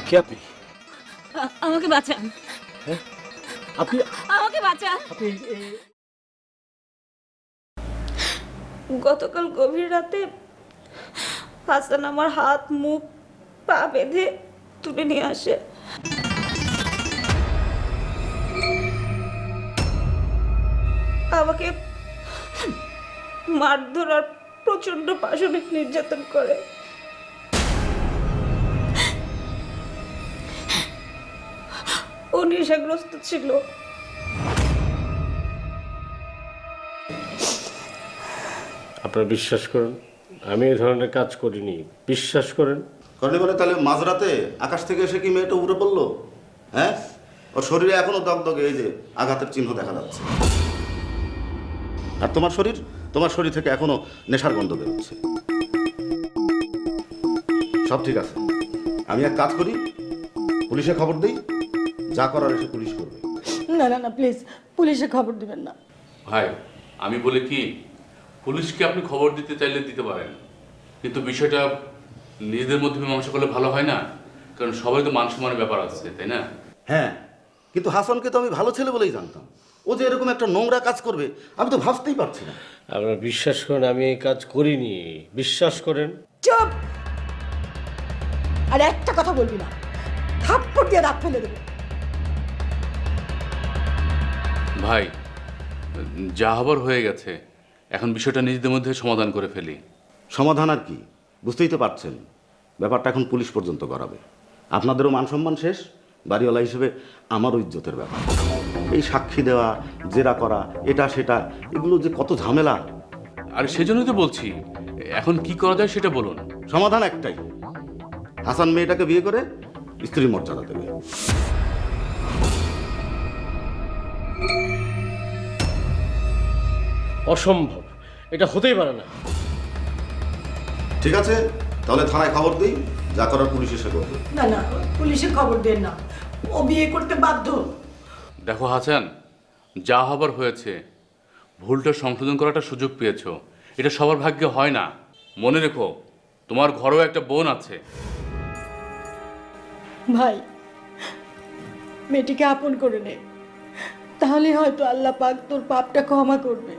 কে আপনি? আমাকে বাঁচান, হ্যাঁ আপনি আমাকে বাঁচান। আপনি গতকাল গভীর রাতে হাসান আমার হাত মুখ পা বেঁধে তুলে নিয়ে আসে। আমাকে মারধর আর প্রচন্ড পাশবিক নির্যাতন করে। ও নেশাগ্রস্ত ছিল। আপনারা বিশ্বাস করেন আমি এই ধরনের কাজ করিনি, বিশ্বাস করেন। করেনি মানে তাহলে মাঝরাতে আকাশ থেকে এসে কি মেয়েটা উড়ে পড়লো? হ্যাঁ, ওর শরীরে এখনো দগদগে এই যে আঘাতের চিহ্ন দেখা যাচ্ছে। আর তোমার শরীর থেকে এখনো নেশার গন্ধ বেরোচ্ছে। সব ঠিক আছে, আমি এক কাজ করি, পুলিশে খবর দিই, যা করার এসে পুলিশ করবে। না না না, প্লিজ পুলিশে খবর দিবেন না। ভাই আমি বলি কি, পুলিশকে আপনি খবর দিতে চাইলে দিতে পারেন, কিন্তু বিষয়টা নিজেদের মধ্যে মীমাংসা করলে ভালো হয় না? কারণ সবাই তো মান সম্মানের ব্যাপার আছে, তাই না? হ্যাঁ, কিন্তু হাসানকে তো আমি ভালো ছেলে বলেই জানতাম। ও যে এরকম একটা নোংরা কাজ করবে আমি তো ভাবতেই পারছি না। আপনারা বিশ্বাস করেন আমি এই কাজ করিনি, বিশ্বাস করেন। চুপ! আর একটা কথা বলবি না, থাপ্পড় দিয়ে দাঁত ফেলে দেবো। ভাই যা হবার হয়ে গেছে, এখন বিষয়টা নিজেদের মধ্যে সমাধান করে ফেলি। সমাধান আর কি, বুঝতেই তো পারছেন, ব্যাপারটা এখন পুলিশ পর্যন্ত করাবে। আপনাদেরও মান সম্মান শেষ, বাড়িওয়ালা হিসেবে আমারও ইজ্জতের ব্যাপার। এই সাক্ষী দেওয়া, জেরা করা, এটা সেটা, এগুলো যে কত ঝামেলা। আর সেজন্যই তো বলছি, এখন কি করা যায় সেটা বলুন। সমাধান একটাই, হাসান মেয়েটাকে বিয়ে করে স্ত্রীর মর্যাদা দেবে। অসম্ভব, এটা হতেই পারে না। ঠিক আছে, তাহলে থানায় খবর দিই, যা করার পুলিশ এসে করবে। না না, পুলিশে খবর দেন না, ও বিয়ে করতে বাধ্য। দেখো হাসান, যা হবার হয়েছে, ভুলটা সংশোধন করাটা সুযোগ পেয়েছো, এটা সবার ভাগ্যে হয় না। মনে রেখো, তোমার ঘরেও একটা বোন আছে। ভাই, মেয়েটিকে আপন করে নে, তাহলে হয়তো আল্লাহ পাক তোর পাপটা ক্ষমা করবে।